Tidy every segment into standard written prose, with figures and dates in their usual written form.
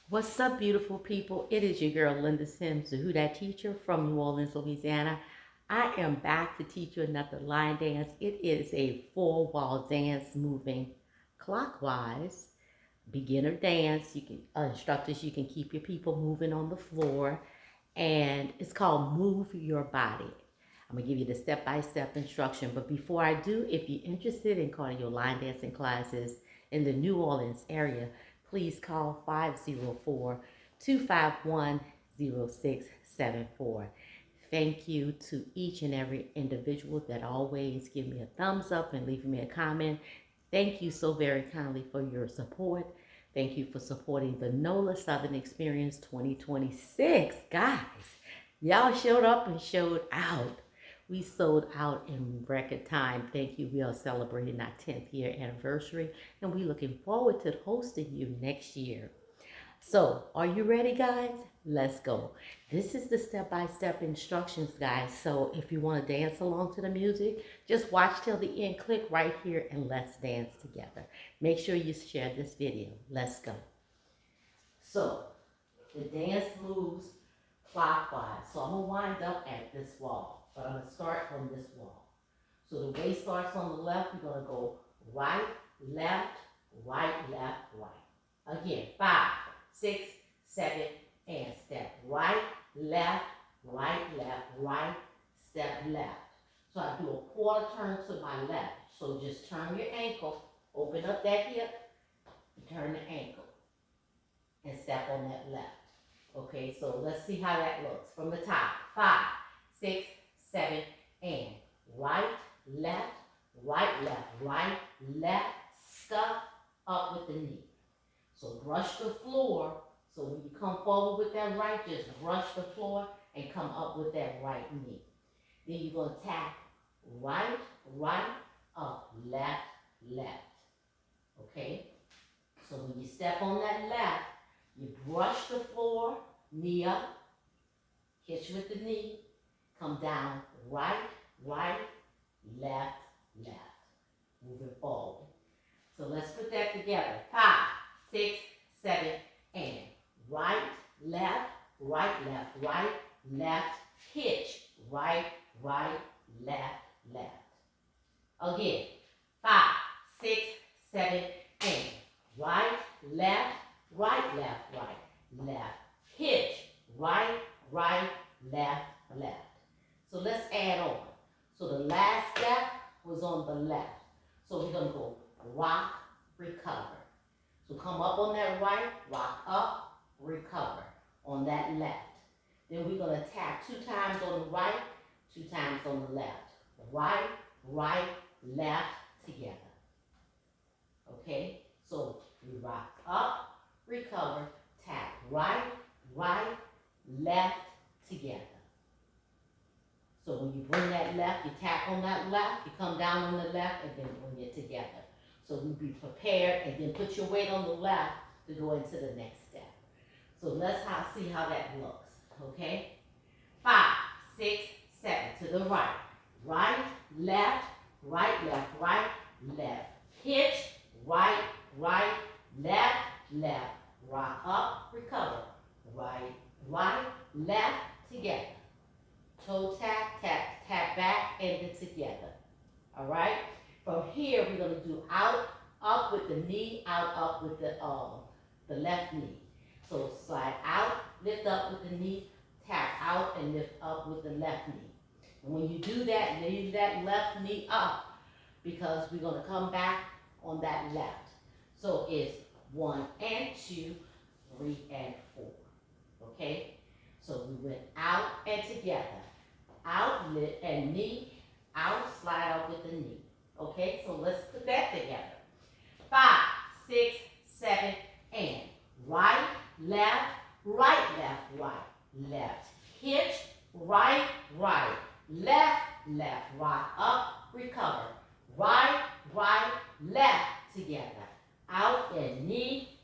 What's up, beautiful people? It is your girl, Linda Sims, the Who Dat teacher from New Orleans, Louisiana. I am back to teach you another line dance. It is a four-wall dance moving clockwise. Beginner dance. You can instructors, you can keep your people moving on the floor. And it's called Move Your Body. I'm gonna give you the step-by-step instruction. But before I do, if you're interested in cardio line dancing classes in the New Orleans area, please call 504-251-0674. Thank you to each and every individual that always give me a thumbs up and leave me a comment. Thank you so very kindly for your support. Thank you for supporting the NOLA Southern Experience 2026. Guys, y'all showed up and showed out. We sold out in record time. Thank you. We are celebrating our 10th year anniversary, and we're looking forward to hosting you next year. So, are you ready, guys? Let's go. This is the step-by-step instructions, guys. So, if you want to dance along to the music, just watch till the end. Click right here and let's dance together. Make sure you share this video. Let's go. So, the dance moves clockwise. So, I'm going to wind up at this wall, but I'm going to start on this wall. So, the way starts on the left, we're going to go right, left, right, left, right. Again, 5, 6, 7, and step right, left, right, step left. So I do a quarter turn to my left. So just turn your ankle, open up that hip, and turn the ankle, and step on that left. Okay, so let's see how that looks from the top. 5, 6, 7, and right, left, left, scuff up with the knee. So brush the floor. So when you come forward with that right, just brush the floor and come up with that right knee. Then you're going to tap right, up, left. Okay? So when you step on that left, you brush the floor, knee up, catch with the knee, come down right, left. Moving forward. So let's put that together. 5, 6, 7, and right, left, left, hitch, right, left. Again, 5, 6, 7, and right, left, left, hitch, right, left. So let's add on. So the last step was on the left. So we're going to go rock, recover. So come up on that right, rock up, recover on that left. Then we're going to tap 2 times on the right, 2 times on the left. Right, left together. Okay? So we rock up, recover, tap right, left together. So when you bring that left, you tap on that left, you come down on the left, and then bring it together. So you be prepared, and then put your weight on the left to go into the next step. So let's see how that looks, okay? 5, 6, 7, to the right. Right, left. Hitch, right, left. Rock up, recover. Right, left, together. Toe tap, tap back, and then together. All right? From here, we're going to do out, up with the knee, out, up with the left knee. So slide out, lift up with the knee, tap out, and lift up with the left knee. And when you do that, leave that left knee up because we're going to come back on that left. So it's 1 and 2, 3 and 4. Okay? So we went out and together. Out, lift, and knee, out, slide out with the knee. Okay, so let's put that together. 5, 6, 7, and right, left, left. Hitch, right, left. Rock up, recover. Right, left together. Out and knee.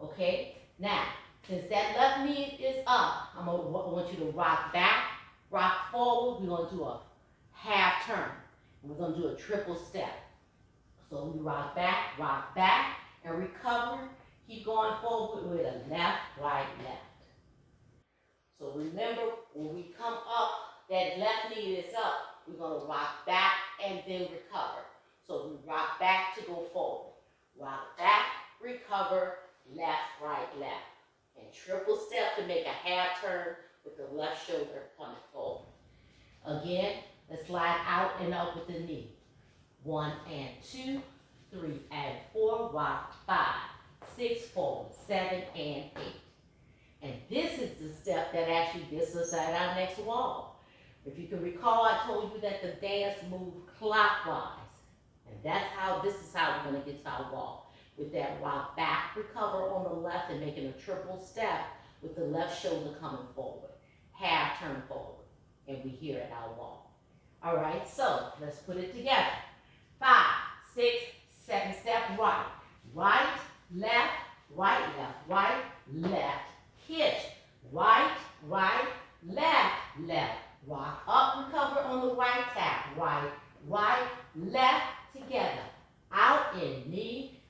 Okay, now, since that left knee is up, I want you to rock back, rock forward. We're going to do a half turn. We're going to do a triple step. So we rock back, and recover, Keep going forward with a left, right, left. So remember, when we come up, that left knee is up. We're going to rock back and then recover. So we rock back to go forward. Rock back, recover, left, right, left. And triple step to make a half turn with the left shoulder coming forward. Again, let's slide out and up with the knee. 1 and 2, 3 and 4, rock 5, 6, forward, 7 and 8. And this is the step that actually gets us at our next wall. If you can recall, I told you that the dance moved clockwise. And this is how we're going to get to our wall. With that rock back, recover on the left and making a triple step with the left shoulder coming forward. Half turn forward. And we here at our wall. All right, so let's put it together. 5, 6, 7, step right. Right, left, right, left, right, left. Hitch, right, right, left, left. Rock up, recover on the right tap. Right, right, left, together. Out in knee,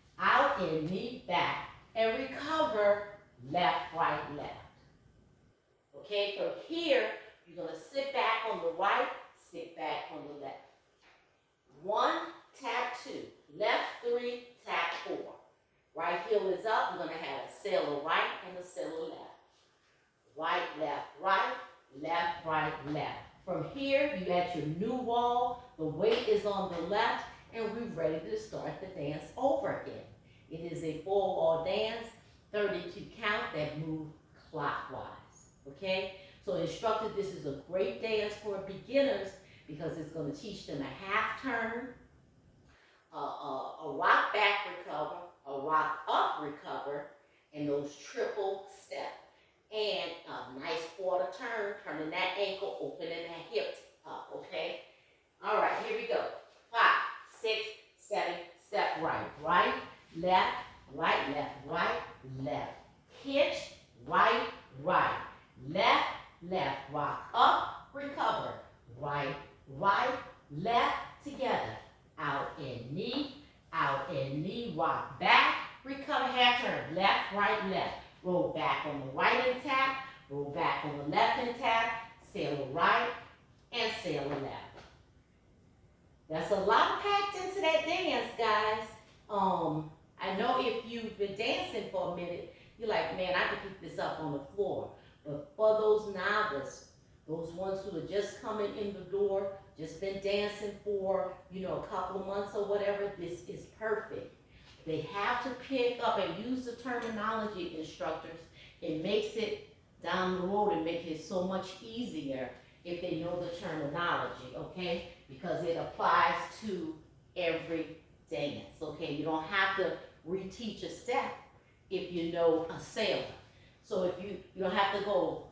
back. And recover, left, right, left. Okay, from here, you're going to sit back on the right, sit back on the left. 1, tap 2. Left 3, tap 4. Right heel is up. We're going to have a sailor right and a sailor left. Right, left, right, left. From here, you at your new wall. The weight is on the left, and we're ready to start the dance over again. It is a 4-wall dance, 32 count that move clockwise. Okay? So instructor, this is a great dance for beginners because it's going to teach them a half turn, a rock back recover, a rock up recover, and those triple steps. And a nice quarter turn, turning that ankle, opening that hip up, okay? All right, here we go. 5, 6, 7, step right. Right, left, left. Hitch, right, left, rock up, recover. Right, left, together. Out in knee, rock back, recover, half turn. Left, left. Roll back on the right and tap, roll back on the left and tap, sailor right and sailor left. That's a lot packed into that dance, guys. I know if you've been dancing for a minute, you're like, man, I could pick this up on the floor. But for those novices, those ones who are just coming in the door, just been dancing for, a couple of months or whatever, this is perfect. They have to pick up and use the terminology, instructors. It makes it down the road and make it so much easier if they know the terminology, okay? Because it applies to every dance, okay? You don't have to reteach a step if you know a sailor. So if you don't have to go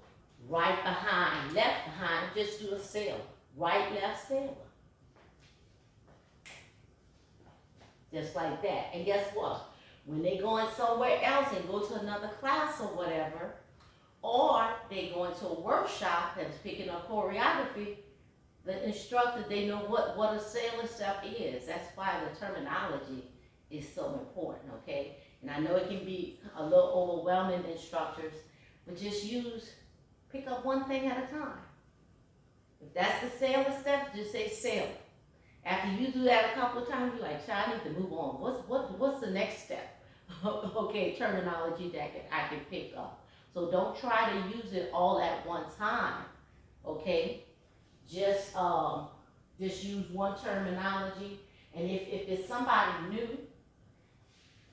right behind, left behind, just do a sailor. Right, left, sailor. Just like that. And guess what? When they going somewhere else and go to another class or whatever, or they go into a workshop that's picking up choreography, the instructor, they know what a sailor step is. That's why the terminology is so important, okay? And I know it can be a little overwhelming, instructors, but just pick up one thing at a time. If that's the sailor step, just say sailor. After you do that a couple of times, you're like, I need to move on. What's the next step? Okay, terminology that I can pick up. So don't try to use it all at one time, okay? Just use one terminology. And if it's somebody new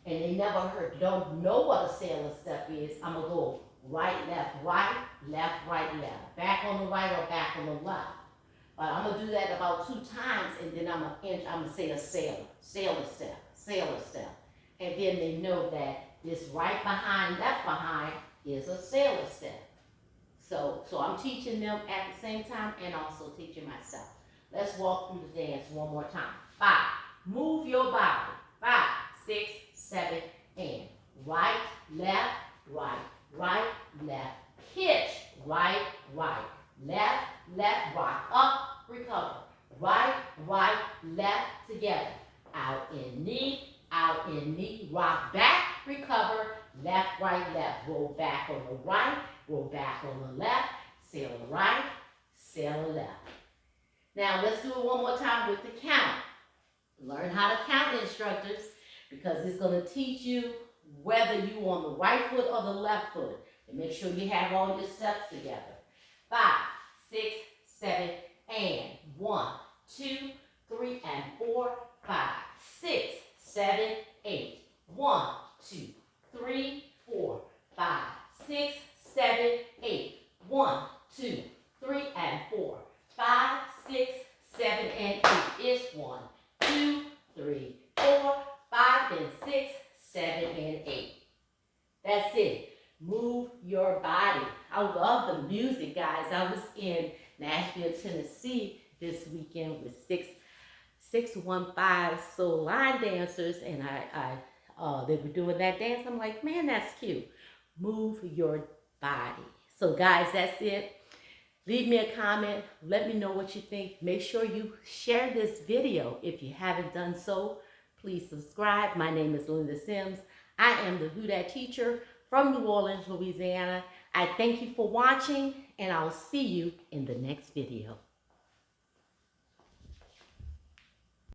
and they never don't know what a sailor step is, I'm going to go right, left, right, left. Back on the right or back on the left. But I'm going to do that about 2 times, and then I'm going to say a sailor step. And then they know that this right behind, left behind is a sailor step. So I'm teaching them at the same time and also teaching myself. Let's walk through the dance one more time. 5, move your body. 5, 6, 7, and right, left, left. Hitch, right, left, rock up, recover. Right, left, together. Out in knee, out in knee, rock back, recover, left, right, left. Roll back on the right, roll back on the left, sail right, sail left. Now let's do it one more time with the count. Learn how to count, instructors, because it's going to teach you whether you on the right foot or the left foot. And make sure you have all your steps together. 5, 6, 7, and 1, 2, 3, and 4, 5, 6, 7, 8. 1, 2, 3, 4, 5, 6, 7, 8. 1, 2, 3, and 4, 5, 6, 7, and 8. It's 1, 2, 3, 4, 5, and 6, 7, and 8. That's it. Move your body. I love the music, guys. I was in Nashville, Tennessee this weekend with 615 soul line dancers, and they were doing that dance. I'm like, man, that's cute. Move your body. So guys, that's it. Leave me a comment. Let me know what you think. Make sure you share this video. If you haven't done so, please subscribe. My name is Linda Sims. I am the Who Dat teacher from New Orleans, Louisiana. I thank you for watching, and I'll see you in the next video.